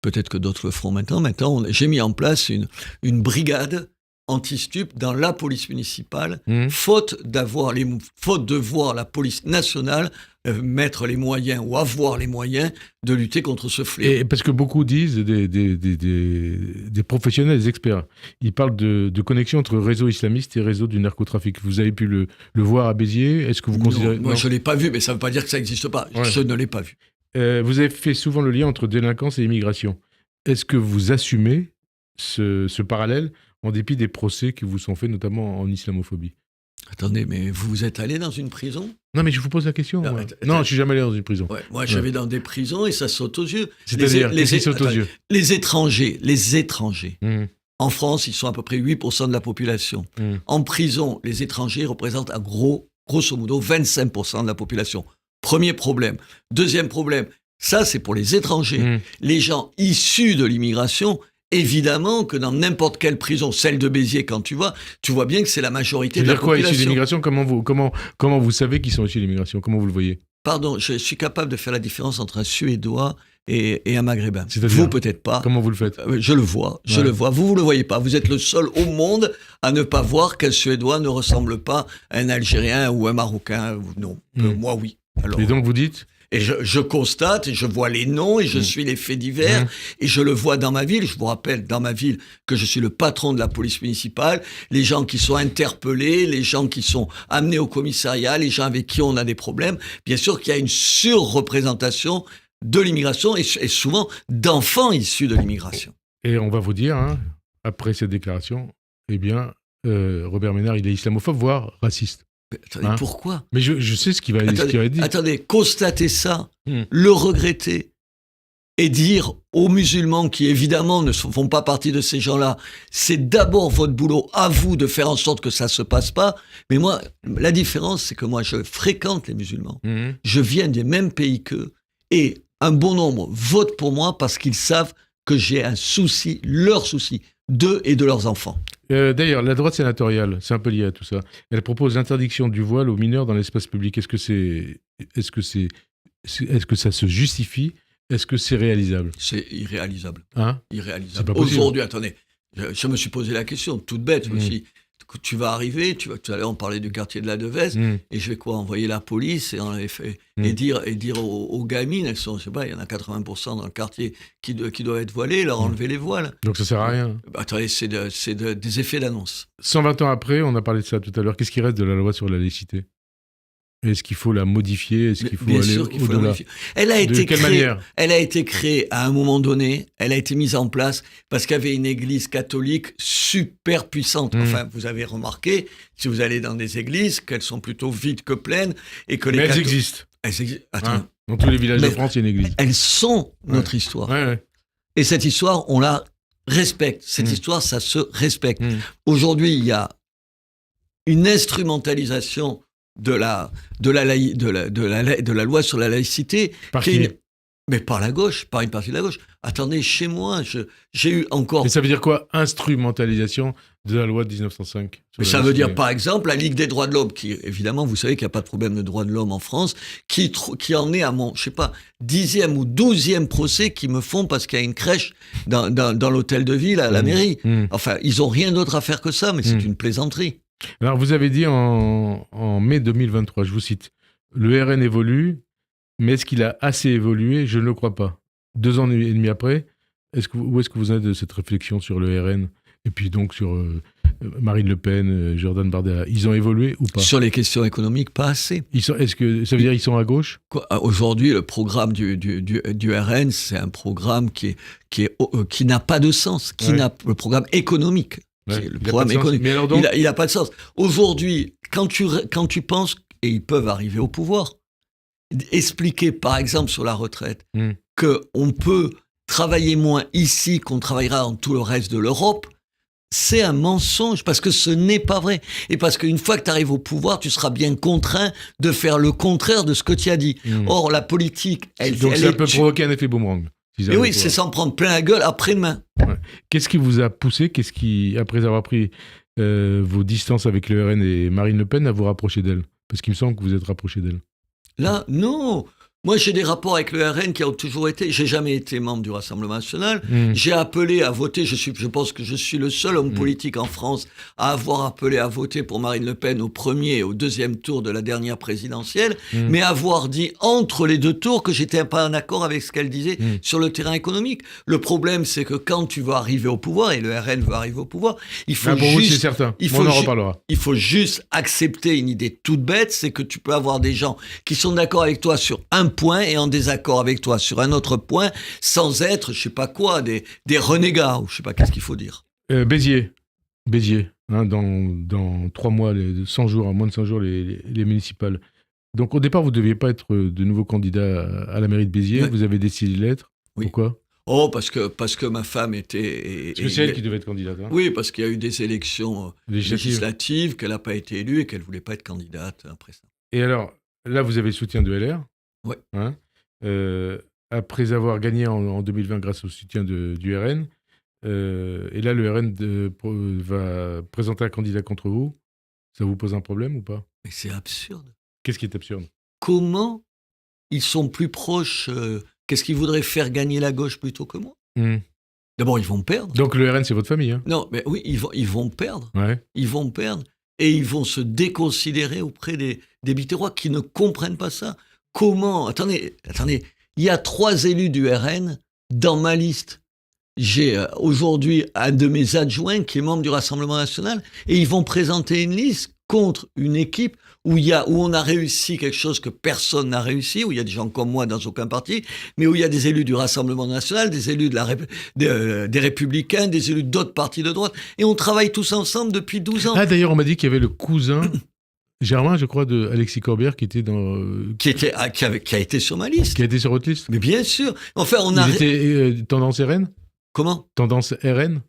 Peut-être que d'autres le feront maintenant. Maintenant, j'ai mis en place une brigade anti-stup dans la police municipale, faute de voir la police nationale mettre les moyens ou avoir les moyens de lutter contre ce fléau. Et parce que beaucoup disent, des professionnels, des experts, ils parlent de connexion entre réseau islamiste et réseau du narcotrafic. Vous avez pu le voir à Béziers? Est-ce que vous considérez... Moi, je ne l'ai pas vu, mais ça ne veut pas dire que ça n'existe pas. Ouais. Je ne l'ai pas vu. Vous avez fait souvent le lien entre délinquance et immigration. Est-ce que vous assumez ce parallèle en dépit des procès qui vous sont faits, notamment en islamophobie? Attendez, mais vous êtes allé dans une prison? Non, mais je vous pose la question. Non, je ne suis jamais allé dans une prison. Ouais, moi, je vais dans des prisons et ça saute aux yeux. C'est-à-dire, qu'est-ce qui saute aux yeux? Les étrangers. En France, ils sont à peu près 8% de la population. En prison, les étrangers représentent grosso modo 25% de la population. Premier problème. Deuxième problème, ça c'est pour les étrangers. Les gens issus de l'immigration, évidemment que dans n'importe quelle prison, celle de Béziers, quand tu vois bien que c'est la majorité de la population. Issus de l'immigration, comment vous savez qu'ils sont issus de l'immigration? Comment vous le voyez? Pardon, je suis capable de faire la différence entre un Suédois et un Maghrébin. Vous, peut-être pas. Comment vous le faites? Je le vois, le vois. Vous le voyez pas. Vous êtes le seul au monde à ne pas voir qu'un Suédois ne ressemble pas à un Algérien ou un Marocain. Non, moi, oui. Alors, et donc, vous dites? Et je constate, et je vois les noms, et je suis les faits divers, et je le vois dans ma ville. Je vous rappelle, dans ma ville, que je suis le patron de la police municipale, les gens qui sont interpellés, les gens qui sont amenés au commissariat, les gens avec qui on a des problèmes. Bien sûr qu'il y a une surreprésentation de l'immigration, et souvent d'enfants issus de l'immigration. Et on va vous dire, après cette déclaration, eh bien, Robert Ménard, il est islamophobe, voire raciste. Attendez, pourquoi? Mais je sais ce qu'il va dire. Attendez, constater ça, le regretter, et dire aux musulmans qui évidemment ne font pas partie de ces gens-là, c'est d'abord votre boulot à vous de faire en sorte que ça ne se passe pas. Mais moi, la différence, c'est que moi, je fréquente les musulmans. Je viens des mêmes pays qu'eux, et un bon nombre votent pour moi parce qu'ils savent que j'ai un souci, leur souci, d'eux et de leurs enfants. D'ailleurs, la droite sénatoriale, c'est un peu lié à tout ça. Elle propose l'interdiction du voile aux mineurs dans l'espace public. Est-ce que ça se justifie? Est-ce que c'est réalisable? C'est irréalisable. Irréalisable. C'est pas possible. Aujourd'hui, attendez, je me suis posé la question, toute bête. Je me suis dit, tu vas arriver, tout à l'heure on parlait du quartier de la Devèze, et je vais envoyer la police et dire aux gamines, elles sont, je sais pas, il y en a 80% dans le quartier qui doivent être voilées, leur enlever les voiles. Donc ça sert à rien. Attendez, c'est des effets d'annonce. 120 ans après, on a parlé de ça tout à l'heure, qu'est-ce qui reste de la loi sur la laïcité? Est-ce qu'il faut la modifier? Est-ce qu'il faut aller au-delà? Elle a été créée à un moment donné, elle a été mise en place parce qu'il y avait une église catholique super puissante. Enfin, vous avez remarqué, si vous allez dans des églises, qu'elles sont plutôt vides que pleines. Et que elles existent. Attends. Dans tous les villages de France, il y a une église. Elles sont notre histoire. Ouais. Et cette histoire, on l'a respecte. Cette histoire, ça se respecte. Aujourd'hui, il y a une instrumentalisation de la loi sur la laïcité. Par qui ? Mais par la gauche, par une partie de la gauche. Attendez, chez moi, j'ai eu encore... Et ça veut dire quoi, instrumentalisation de la loi de 1905 ? Mais ça veut dire, par exemple, la Ligue des droits de l'homme, qui, évidemment, vous savez qu'il n'y a pas de problème de droits de l'homme en France, qui en est à mon, 10e ou 12e procès qu'ils me font parce qu'il y a une crèche dans l'hôtel de ville à la mairie. Enfin, ils n'ont rien d'autre à faire que ça, mais c'est une plaisanterie. Alors, vous avez dit en mai 2023, je vous cite, « Le RN évolue, mais est-ce qu'il a assez évolué ? Je ne le crois pas. » 2 ans et demi après, où est-ce que vous êtes de cette réflexion sur le RN ? Et puis donc sur Marine Le Pen, Jordan Bardella, ils ont évolué ou pas ? Sur les questions économiques, pas assez. Est-ce que ça veut dire qu'ils sont à gauche ? Aujourd'hui, le programme du RN, c'est un programme qui n'a pas de sens, le programme économique. Le programme économique. Mais alors donc... il n'a pas de sens. Aujourd'hui, quand tu penses, et ils peuvent arriver au pouvoir, expliquer par exemple sur la retraite qu'on peut travailler moins ici qu'on travaillera dans tout le reste de l'Europe, c'est un mensonge, parce que ce n'est pas vrai. Et parce qu'une fois que tu arrives au pouvoir, tu seras bien contraint de faire le contraire de ce que tu as dit. Or, la politique, donc ça peut provoquer un effet boomerang. Et oui, c'est s'en prendre plein la gueule après-demain. Ouais. Qu'est-ce qui vous a poussé, après avoir pris vos distances avec le RN et Marine Le Pen, à vous rapprocher d'elle ? Parce qu'il me semble que vous êtes rapproché d'elle. Là, non. Moi, j'ai des rapports avec le RN qui ont toujours été... J'ai jamais été membre du Rassemblement national. J'ai appelé à voter. Je pense que je suis le seul homme politique en France à avoir appelé à voter pour Marine Le Pen au premier et au deuxième tour de la dernière présidentielle, mais avoir dit entre les 2 tours que j'étais pas en accord avec ce qu'elle disait sur le terrain économique. Le problème, c'est que quand tu vas arriver au pouvoir, et le RN va arriver au pouvoir, il faut pour vous, c'est certain. On en reparlera. Il faut juste accepter une idée toute bête, c'est que tu peux avoir des gens qui sont d'accord avec toi sur un point et en désaccord avec toi sur un autre point, sans être, je sais pas quoi, des renégats, ou je sais pas qu'est-ce qu'il faut dire. Béziers, hein, dans 3 mois, 100 jours, en moins de 100 jours, les municipales. Donc au départ, vous ne deviez pas être de nouveau candidat à la mairie de Béziers, vous avez décidé de l'être. Oui. Pourquoi ? Parce que ma femme était... Parce que c'est elle qui devait être candidate. Hein. Oui, parce qu'il y a eu des élections législatives, qu'elle n'a pas été élue et qu'elle ne voulait pas être candidate après ça. Et alors, là, vous avez le soutien de LR. Oui. Hein, après avoir gagné en 2020 grâce au soutien du RN. Et là, le RN va présenter un candidat contre vous. Ça vous pose un problème ou pas ? Mais c'est absurde. Qu'est-ce qui est absurde ? Comment ils sont plus proches qu'est-ce qu'ils voudraient faire gagner la gauche plutôt que moi ? D'abord, ils vont perdre. Donc le RN, c'est votre famille, hein ? Non, mais oui, ils vont perdre. Ouais. Ils vont perdre. Et ils vont se déconsidérer auprès des Biterrois qui ne comprennent pas ça. Comment ? Attendez, il y a 3 élus du RN dans ma liste. J'ai aujourd'hui un de mes adjoints qui est membre du Rassemblement national et ils vont présenter une liste contre une équipe où on a réussi quelque chose que personne n'a réussi, où il y a des gens comme moi dans aucun parti, mais où il y a des élus du Rassemblement national, des élus des Républicains, des élus d'autres partis de droite, et on travaille tous ensemble depuis 12 ans. Ah, d'ailleurs, on m'a dit qu'il y avait le cousin... Germain, je crois, de Alexis Corbière, qui était dans... Qui a été sur ma liste. Qui a été sur votre liste. Mais bien sûr. Enfin, il était tendance RN ? Comment ? Tendance RN ?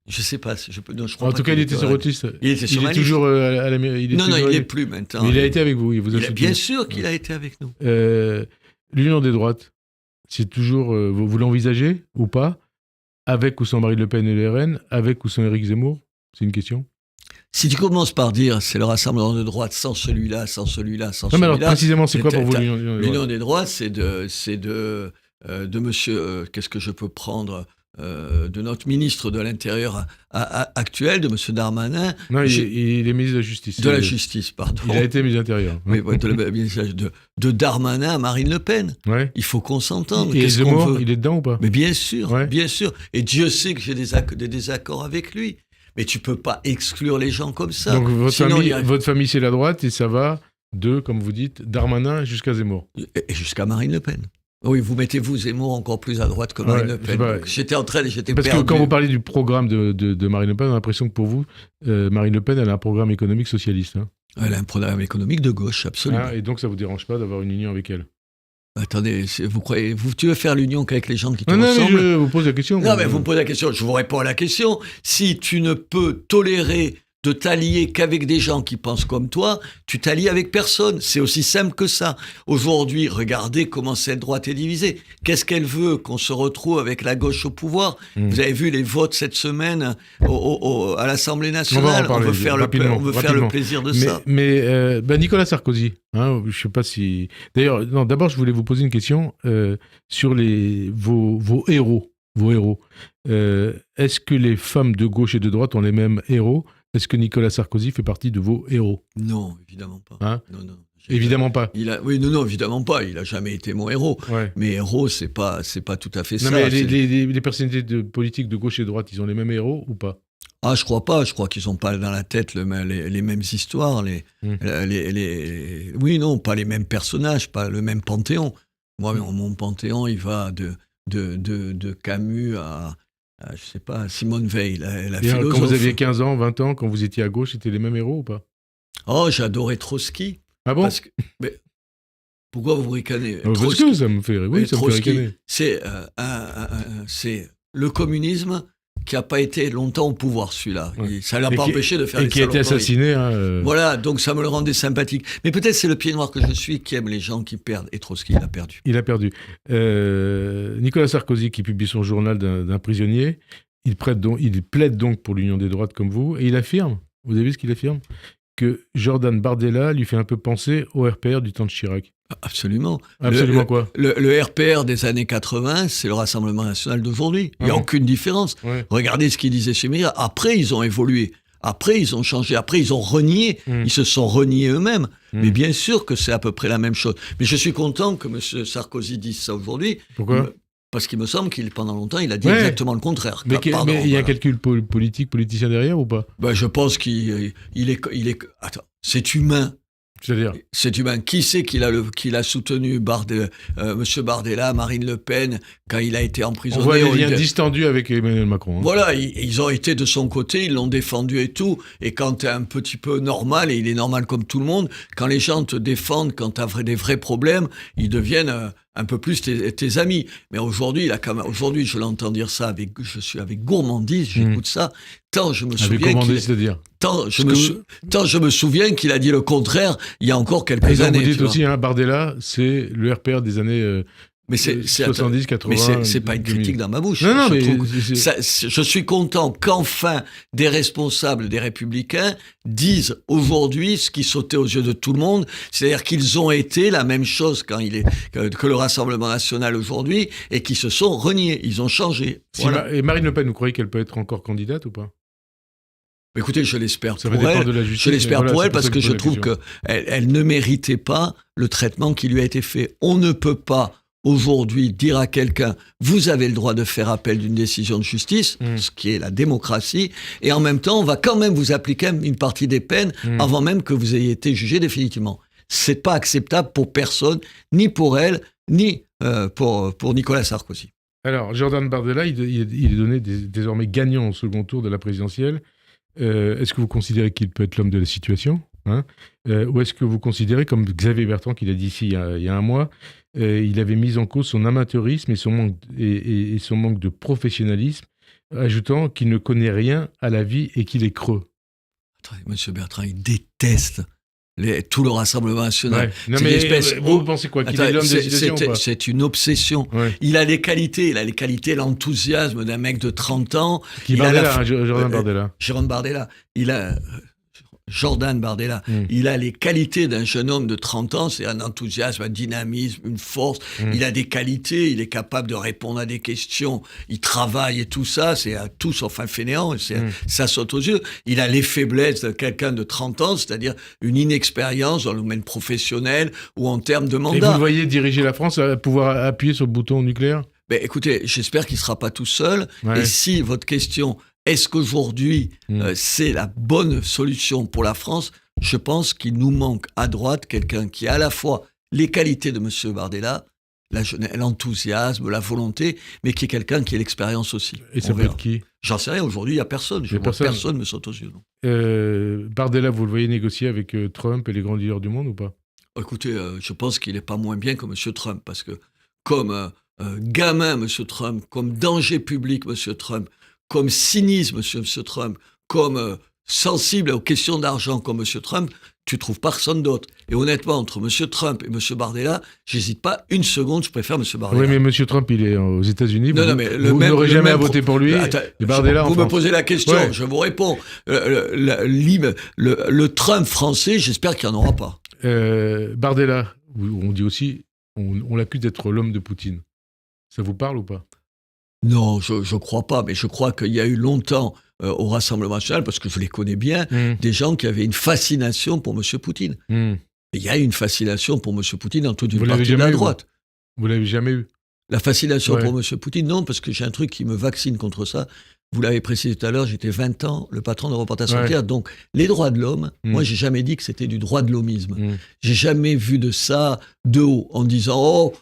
Je sais pas. Je crois en tout cas, il était sur votre liste. Il était sur ma liste. Toujours à la mairie. Non, il n'est plus maintenant. Mais il a été avec vous. Bien sûr qu'il a été avec nous. L'union des droites, c'est toujours... vous l'envisagez ou pas ? Avec ou sans Marine Le Pen et le RN ? Avec ou sans Éric Zemmour ? C'est une question. Si tu commences par dire c'est le rassemblement de droite sans celui-là, sans celui-là, sans celui-là... Mais alors précisément, c'est quoi pour vous l'union des droites ? L'union des droites, c'est de monsieur... qu'est-ce que je peux prendre de notre ministre de l'Intérieur actuel, de monsieur Darmanin... Non, il est ministre de la Justice. De la Justice, pardon. Il a été ministre de l'Intérieur. Mais de Darmanin à Marine Le Pen. Ouais. Il faut qu'on s'entende. Et Zemmour, il est dedans ou pas ? Mais bien sûr, bien sûr. Et Dieu sait que j'ai des désaccords avec lui. Mais tu peux pas exclure les gens comme ça. Donc votre famille, c'est la droite et ça va de, comme vous dites, Darmanin jusqu'à Zemmour. Et jusqu'à Marine Le Pen. Oui, vous mettez-vous Zemmour encore plus à droite que Marine Le Pen. J'étais perdu. Parce que quand vous parlez du programme de Marine Le Pen, on a l'impression que pour vous, Marine Le Pen, elle a un programme économique socialiste. Hein. Elle a un programme économique de gauche, absolument. Et donc ça vous dérange pas d'avoir une union avec elle ? Attendez, tu veux faire l'union qu'avec les gens qui te Non, mais ressemblent? je vous pose la question. Non, mais vous me posez la question, je vous réponds à la question. Si tu ne peux tolérer de t'allier qu'avec des gens qui pensent comme toi, tu t'allies avec personne. C'est aussi simple que ça. Aujourd'hui, regardez comment cette droite est divisée. Qu'est-ce qu'elle veut? Qu'on se retrouve avec la gauche au pouvoir? Vous avez vu les votes cette semaine à l'Assemblée nationale. On veut faire le plaisir de ça. Mais Nicolas Sarkozy, hein, je sais pas si... D'ailleurs, non, d'abord, je voulais vous poser une question sur vos héros. Vos héros. Est-ce que les femmes de gauche et de droite ont les mêmes héros? Est-ce que Nicolas Sarkozy fait partie de vos héros? Non, évidemment pas. Hein? Non. Évidemment pas. Non, évidemment pas. Il a jamais été mon héros. Ouais. Mais héros, c'est pas tout à fait non, ça. Mais les personnalités politiques de gauche et de droite, ils ont les mêmes héros ou pas? Ah, je crois pas. Je crois qu'ils ont pas dans la tête les mêmes histoires. Oui, non, pas les mêmes personnages, pas le même panthéon. Moi, mon panthéon, il va de Camus à je sais pas, Simone Veil, la philosophe. Quand vous aviez 15 ans, 20 ans, quand vous étiez à gauche, c'était les mêmes héros ou pas? Oh, j'adorais Trotsky. Ah bon? Mais pourquoi vous ricanez? Parce que ça me fait ricaner. C'est le communisme qui n'a pas été longtemps au pouvoir, celui-là. Ouais. Ça ne l'a pas empêché de faire des des qui a été assassiné. Voilà, donc ça me le rendait sympathique. Mais peut-être c'est le pied noir que je suis qui aime les gens qui perdent. Et Trotsky, il a perdu. Il a perdu. Nicolas Sarkozy, qui publie son journal d'un prisonnier, il plaide donc pour l'union des droites comme vous, et il affirme, vous avez vu ce qu'il affirme? Que Jordan Bardella lui fait un peu penser au RPR du temps de Chirac. Absolument. Quoi? Le RPR des années 80, c'est le Rassemblement national d'aujourd'hui. Il n'y a aucune différence. Ouais. Regardez ce qu'il disait chez Myriam. Après, ils ont évolué. Après, ils ont changé. Après, ils ont renié. Ils se sont reniés eux-mêmes. Mais bien sûr que c'est à peu près la même chose. Mais je suis content que M. Sarkozy dise ça aujourd'hui. Pourquoi? Parce qu'il me semble pendant longtemps, il a dit exactement le contraire. Mais il y a un calcul politicien derrière ou pas? Je pense qu'il est... Attends, c'est humain. C'est-à-dire? C'est humain. Qui c'est qu'il a soutenu M. Bardella, Marine Le Pen, quand il a été emprisonné? On voit les liens distendus avec Emmanuel Macron. Hein. Voilà, ils ont été de son côté, ils l'ont défendu et tout. Et quand t'es un petit peu normal, et il est normal comme tout le monde, quand les gens te défendent, quand t'as des vrais problèmes, ils deviennent un peu plus tes amis. Mais aujourd'hui, je l'entends dire ça, je suis avec gourmandise, j'écoute ça. Tant je me souviens je me souviens qu'il a dit le contraire il y a encore quelques années. Vous dites aussi, Bardella, c'est le RPR des années 70, 80. Mais c'est pas une critique dans ma bouche. Non, je suis content qu'enfin des responsables des Républicains disent aujourd'hui ce qui sautait aux yeux de tout le monde, c'est-à-dire qu'ils ont été la même chose que le Rassemblement national aujourd'hui et qui se sont reniés, ils ont changé. Voilà. Et Marine Le Pen, vous croyez qu'elle peut être encore candidate ou pas? Écoutez, je l'espère pour elle. Je l'espère pour elle parce que je trouve qu'elle ne méritait pas le traitement qui lui a été fait. On ne peut pas aujourd'hui dire à quelqu'un vous avez le droit de faire appel d'une décision de justice, ce qui est la démocratie, et en même temps on va quand même vous appliquer une partie des peines avant même que vous ayez été jugé définitivement. C'est pas acceptable pour personne, ni pour elle, ni pour Nicolas Sarkozy. Alors, Jordan Bardella, il est donné désormais gagnant au second tour de la présidentielle. Est-ce que vous considérez qu'il peut être l'homme de la situation, hein, ou est-ce que vous considérez, comme Xavier Bertrand qui l'a dit ici il y a un mois, il avait mis en cause son amateurisme et son manque de professionnalisme, ajoutant qu'il ne connaît rien à la vie et qu'il est creux? Attendez, M. Bertrand, il déteste tout le Rassemblement national. Ouais. Non, vous pensez quoi? Qu'il est l'homme de la situation ou pas? C'est une obsession. Ouais. Il a les qualités, l'enthousiasme d'un mec de 30 ans. Jordan Bardella. Jordan Bardella, il a les qualités d'un jeune homme de 30 ans, c'est un enthousiasme, un dynamisme, une force, il a des qualités, il est capable de répondre à des questions, il travaille et tout ça, c'est tout sauf un fainéant, ça saute aux yeux. Il a les faiblesses de quelqu'un de 30 ans, c'est-à-dire une inexpérience dans le domaine professionnel ou en termes de mandat. Et vous le voyez diriger la France, à pouvoir appuyer sur le bouton nucléaire? Écoutez, j'espère qu'il ne sera pas tout seul, et si votre question... Est-ce qu'aujourd'hui, c'est la bonne solution pour la France? Je pense qu'il nous manque à droite quelqu'un qui a à la fois les qualités de M. Bardella, l'enthousiasme, la volonté, mais qui est quelqu'un qui a l'expérience aussi. Et ça peut être qui? J'en sais rien. Aujourd'hui, il n'y a personne. Personne me saute aux yeux. Bardella, vous le voyez négocier avec Trump et les grands leaders du monde ou pas? Écoutez, je pense qu'il n'est pas moins bien que M. Trump, parce que comme gamin, M. Trump, comme danger public, M. Trump, comme cynisme, M. Trump, comme sensible aux questions d'argent comme M. Trump, tu trouves personne d'autre. Et honnêtement, entre M. Trump et M. Bardella, j'hésite pas une seconde, je préfère M. Bardella. Oui, mais M. Trump, il est aux États-Unis. Non, mais vous n'aurez jamais à voter pour lui. Et Bardella vous en me France. posez la question, Ouais. je vous réponds. Le Trump français, j'espère qu'il n'y en aura pas. Bardella, on dit aussi, on l'accuse d'être l'homme de Poutine. Ça vous parle ou pas? Non, je ne crois pas, mais je crois qu'il y a eu longtemps au Rassemblement national, parce que je les connais bien, des gens qui avaient une fascination pour M. Poutine. Il y a une fascination pour M. Poutine dans toute une partie de la droite. Vous l'avez jamais eu? La fascination pour M. Poutine, non, parce que j'ai un truc qui me vaccine contre ça. Vous l'avez précisé tout à l'heure, j'étais 20 ans le patron de Reporters sans frontières. Donc, les droits de l'homme, moi, j'ai jamais dit que c'était du droit de l'hommisme. J'ai jamais vu de ça de haut, en disant « Oh,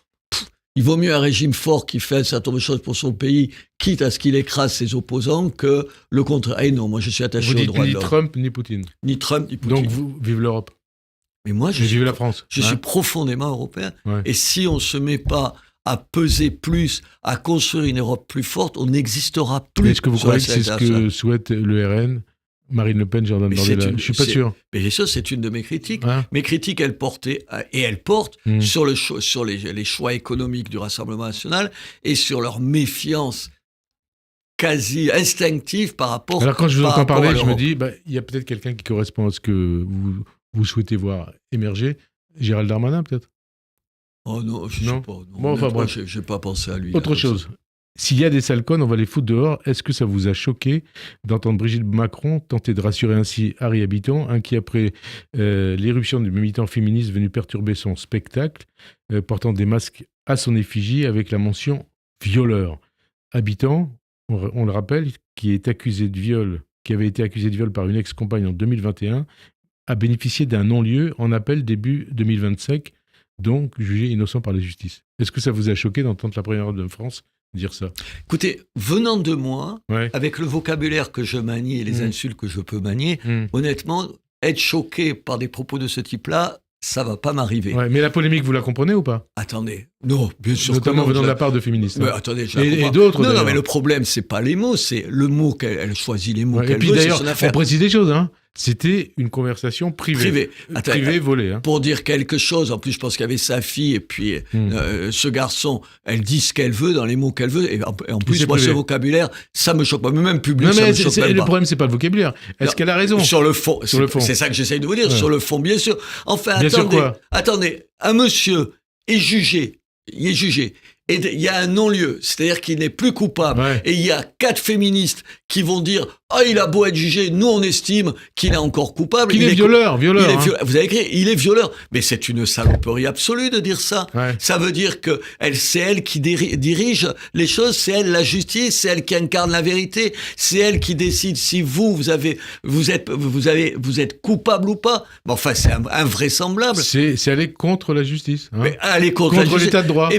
il vaut mieux un régime fort qui fait un certain nombre de choses pour son pays, quitte à ce qu'il écrase ses opposants, que le contraire. » Et non, moi, je suis attaché aux droits de l'homme. Ni Trump, ni Poutine. Ni Trump, ni Poutine. Donc, vous, vive l'Europe. Mais moi, vive la France. Je suis profondément européen. Ouais. Et si on ne se met pas à peser plus, à construire une Europe plus forte, on n'existera plus. Mais est-ce que vous croyez que c'est ce que souhaite le RN, Marine Le Pen, Jordan Bardella? Je ne suis pas sûr. Mais ça, c'est une de mes critiques. Hein? Mes critiques, elles portaient, et elles portent sur les choix économiques du Rassemblement national et sur leur méfiance quasi instinctive par rapport à Alors quand je vous entends parler, je me dis, il y a peut-être quelqu'un qui correspond à ce que vous souhaitez voir émerger. Gérald Darmanin, peut-être? Oh non, je ne sais pas. Non, bon, enfin, bref. Je n'ai pas pensé à lui. Autre chose. S'il y a des sales connes, on va les foutre dehors. Est-ce que ça vous a choqué d'entendre Brigitte Macron tenter de rassurer ainsi Harry Habitant, inquiet après l'éruption du militant féministe venu perturber son spectacle, portant des masques à son effigie avec la mention « violeur ». Habitant, on le rappelle, qui avait été accusé de viol par une ex-compagne en 2021, a bénéficié d'un non-lieu en appel début 2025, donc jugé innocent par la justice. Est-ce que ça vous a choqué d'entendre la première dame de France dire ça? Écoutez, venant de moi, avec le vocabulaire que je manie et les insultes que je peux manier, honnêtement, être choqué par des propos de ce type-là, ça va pas m'arriver. Ouais, mais la polémique, vous la comprenez ou pas? Attendez, non, bien sûr notamment que non. venant de la part de féministes. Mais attendez, et d'autres. Non, mais le problème, c'est pas les mots, c'est le mot qu'elle choisit les mots qu'elle et puis veut, d'ailleurs, c'est son affaire. on précise des choses, hein. C'était une conversation privée. Privée, volée. Hein. Pour dire quelque chose, en plus, je pense qu'il y avait sa fille et puis ce garçon, elle dit ce qu'elle veut dans les mots qu'elle veut. Et en plus, moi, ce vocabulaire, ça me choque pas. Mais même public, ça me choque pas. Le problème, c'est pas le vocabulaire. Est-ce qu'elle a raison? Sur le fond. C'est ça que j'essaye de vous dire. Sur le fond, bien sûr. Enfin, attendez. Un monsieur est jugé. Il est jugé. Et il y a un non-lieu, c'est-à-dire qu'il n'est plus coupable. Et il y a 4 féministes qui vont dire « Ah, il a beau être jugé, nous on estime qu'il est encore coupable. » Qu'il est violeur. Vous avez écrit « Il est violeur ». Mais c'est une saloperie absolue de dire ça. Ça veut dire que c'est elle qui dirige les choses, c'est elle la justice, c'est elle qui incarne la vérité, c'est elle qui décide si vous êtes coupable ou pas. Mais enfin, c'est invraisemblable. C'est aller contre la justice. Hein. Mais aller contre l'état de droit.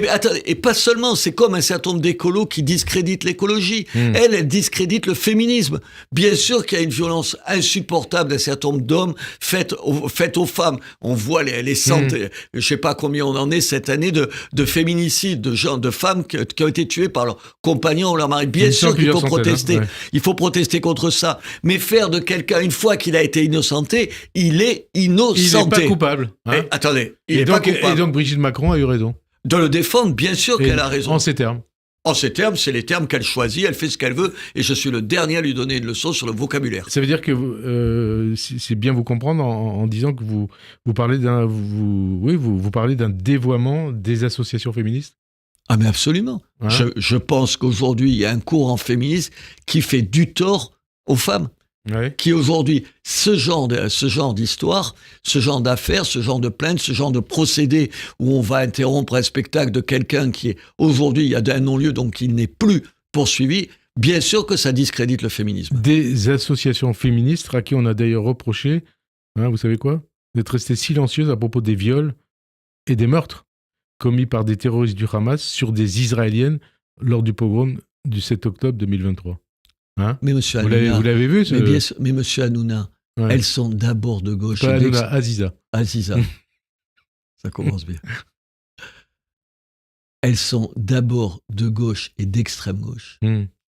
Et pas seulement, c'est comme un certain nombre d'écolos qui discréditent l'écologie. Elle discrédite le féminisme. Bien sûr qu'il y a une violence insupportable d'un certain nombre d'hommes faite aux femmes. On voit les centaines, je sais pas combien on en est cette année de féminicides, de femmes qui ont été tuées par leurs compagnons ou leur mari. Bien sûr qu'il faut protester. Il faut protester contre ça. Mais faire de quelqu'un, une fois qu'il a été innocenté, il est innocenté. Il n'est pas coupable. Hein. Attendez, il n'est pas coupable. Et donc Brigitte Macron a eu raison. De le défendre, bien sûr qu'elle a raison. En ces termes. En ces termes, c'est les termes qu'elle choisit, elle fait ce qu'elle veut, et je suis le dernier à lui donner une leçon sur le vocabulaire. Ça veut dire que c'est bien vous comprendre en disant que vous parlez vous parlez d'un dévoiement des associations féministes? Ah mais absolument. Hein? Je pense qu'aujourd'hui, il y a un courant féministe qui fait du tort aux femmes. Qui aujourd'hui, ce genre d'histoire, ce genre d'affaires, ce genre de plainte, ce genre de procédé où on va interrompre un spectacle de quelqu'un qui est aujourd'hui, il y a un non-lieu, donc il n'est plus poursuivi, bien sûr que ça discrédite le féminisme. Des associations féministes à qui on a d'ailleurs reproché, vous savez quoi, d'être restées silencieuses à propos des viols et des meurtres commis par des terroristes du Hamas sur des Israéliennes lors du pogrom du 7 octobre 2023. Hein, mais monsieur Hanouna, vous l'avez vu mais monsieur Hanouna, elles sont d'abord de gauche. Pas Hanouna, Aziza. Ça commence bien. Elles sont d'abord de gauche et d'extrême gauche,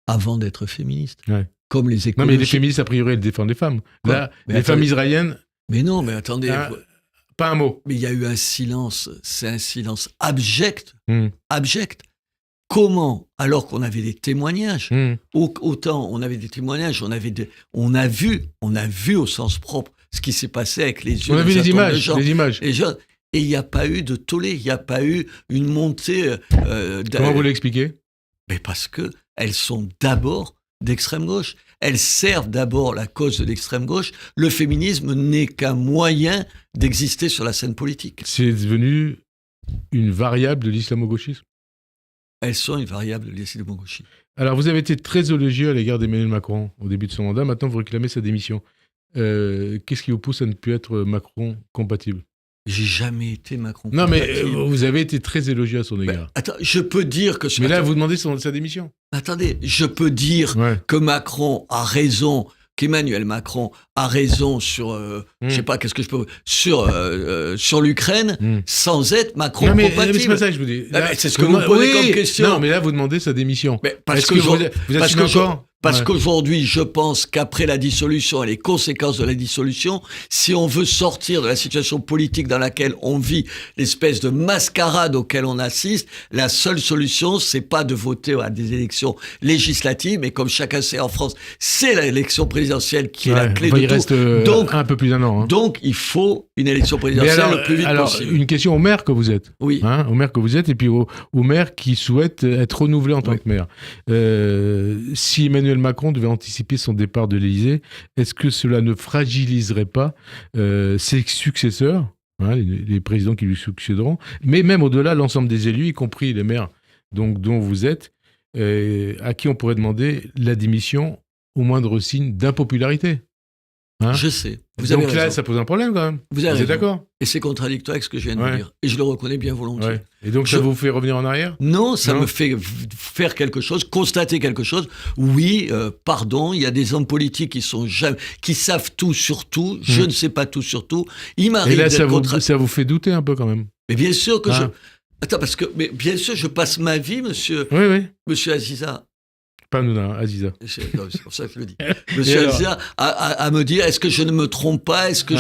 avant d'être féministes. Ouais. Comme les écologistes. Non, mais les féministes, a priori, elles défendent les femmes. Là, les femmes israéliennes... Mais non, mais attendez... Pas un mot. Mais il y a eu un silence, c'est un silence abject. Abject. Comment, alors qu'on avait des témoignages, autant on avait des témoignages, on a vu au sens propre ce qui s'est passé avec les yeux. On a vu les images. Et il n'y a pas eu de tollé, il n'y a pas eu une montée. Comment vous l'expliquez ? Mais parce qu'elles sont d'abord d'extrême gauche. Elles servent d'abord la cause de l'extrême gauche. Le féminisme n'est qu'un moyen d'exister sur la scène politique. C'est devenu une variable de l'islamo-gauchisme ? Elles sont une variable de l'islamo-gauchisme. Alors, vous avez été très élogieux à l'égard d'Emmanuel Macron au début de son mandat. Maintenant, vous réclamez sa démission. Qu'est-ce qui vous pousse à ne plus être Macron compatible ? J'ai jamais été Macron compatible. Non, mais compatible. vous avez été très élogieux à son égard. Attends, je peux dire que... Mais là, vous demandez sa démission. Attendez, je peux dire que Macron a raison, qu'Emmanuel Macron a raison sur, je sais pas, qu'est-ce que je peux... sur l'Ukraine, sans être Macron compatible. Mais c'est pas ça que je vous dis. Là, c'est ce que vous me posez comme question. Non, mais là, vous demandez sa démission. Mais parce que vous assumez encore Parce qu'aujourd'hui, je pense qu'après la dissolution et les conséquences de la dissolution, si on veut sortir de la situation politique dans laquelle on vit, l'espèce de mascarade auquel on assiste, la seule solution, c'est pas de voter à des élections législatives, mais comme chacun sait en France, c'est l'élection présidentielle qui est la clé de tout. Il reste un peu plus d'un an. Donc, il faut une élection présidentielle le plus vite possible. Une question au maire que vous êtes. Oui. Au maire que vous êtes, et puis au maire qui souhaite être renouvelé en tant que maire. Si Emmanuel Macron devait anticiper son départ de l'Élysée, est-ce que cela ne fragiliserait pas ses successeurs, les présidents qui lui succéderont, mais même au-delà, l'ensemble des élus, y compris les maires dont vous êtes, à qui on pourrait demander la démission au moindre signe d'impopularité ? Je sais. Vous avez raison. Là, ça pose un problème quand même. Vous êtes d'accord ? Et c'est contradictoire avec ce que je viens de vous dire. Et je le reconnais bien volontiers. Ouais. Et donc ça vous fait revenir en arrière ? Non, ça me fait faire quelque chose, constater quelque chose. Oui, pardon, il y a des hommes politiques qui savent tout sur tout. Je ne sais pas tout sur tout. Il m'arrive d'être ça vous fait douter un peu quand même. Mais bien sûr que Attends, mais bien sûr, je passe ma vie, monsieur Aziza. Pas Nouna, Aziza. C'est pour ça que je le dis. Monsieur Aziza, à me dire, est-ce que je ne me trompe pas ? Est-ce que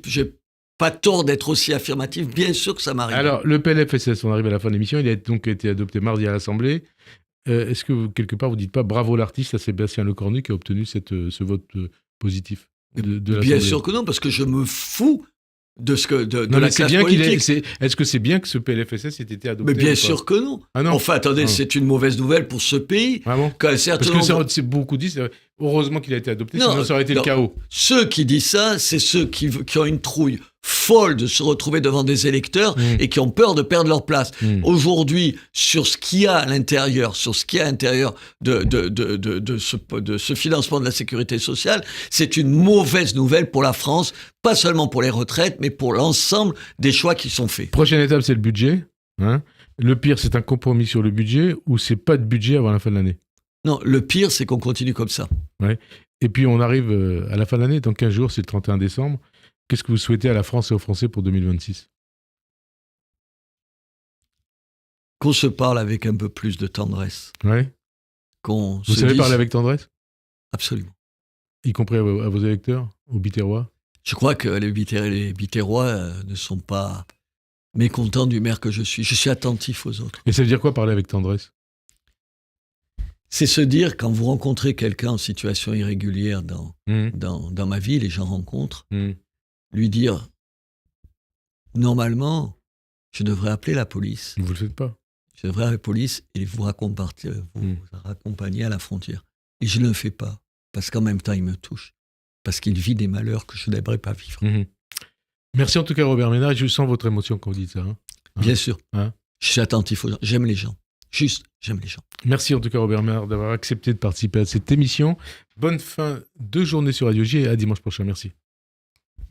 j'ai pas tort d'être aussi affirmatif ? Bien sûr que ça m'arrive. Alors, le PLFSS, on arrive à la fin de l'émission, il a donc été adopté mardi à l'Assemblée. Est-ce que, quelque part, vous ne dites pas bravo l'artiste à Sébastien Lecornu qui a obtenu ce vote positif de l'Assemblée ? Bien sûr que non, parce que je me fous de ce que la classe politique. Est-ce que c'est bien que ce PLFSS ait été adopté ? Mais bien sûr que non. Ah non. Enfin, attendez, c'est une mauvaise nouvelle pour ce pays. Ah bon ? Parce que c'est beaucoup dit, heureusement qu'il a été adopté, sinon ça aurait été le chaos. Ceux qui disent ça, c'est ceux qui ont une trouille folle de se retrouver devant des électeurs et qui ont peur de perdre leur place. Aujourd'hui, sur ce qu'il y a à l'intérieur, de ce financement de la sécurité sociale, c'est une mauvaise nouvelle pour la France, pas seulement pour les retraites, mais pour l'ensemble des choix qui sont faits. Prochaine étape, c'est le budget. Le pire, c'est un compromis sur le budget ou c'est pas de budget avant la fin de l'année ? Non, le pire, c'est qu'on continue comme ça. Ouais. Et puis, on arrive à la fin de l'année, dans 15 jours, c'est le 31 décembre. Qu'est-ce que vous souhaitez à la France et aux Français pour 2026 ? Qu'on se parle avec un peu plus de tendresse. Ouais. Vous savez parler avec tendresse ? Absolument. Y compris à vos électeurs, aux Biterrois ? Je crois que les Biterrois ne sont pas mécontents du maire que je suis. Je suis attentif aux autres. Et ça veut dire quoi, parler avec tendresse ? C'est se dire, quand vous rencontrez quelqu'un en situation irrégulière dans ma vie, les gens rencontrent, lui dire, normalement, je devrais appeler la police. Vous ne le faites pas. Je devrais appeler la police et vous raccompagner à la frontière. Et je ne le fais pas, parce qu'en même temps, il me touche. Parce qu'il vit des malheurs que je n'aimerais pas vivre. Merci en tout cas, Robert Ménard. Je sens votre émotion quand vous dites ça. Bien sûr. Je suis attentif aux gens. J'aime les gens. J'aime les gens. Merci en tout cas, Robert Ménard, d'avoir accepté de participer à cette émission. Bonne fin de journée sur Radio J et à dimanche prochain. Merci.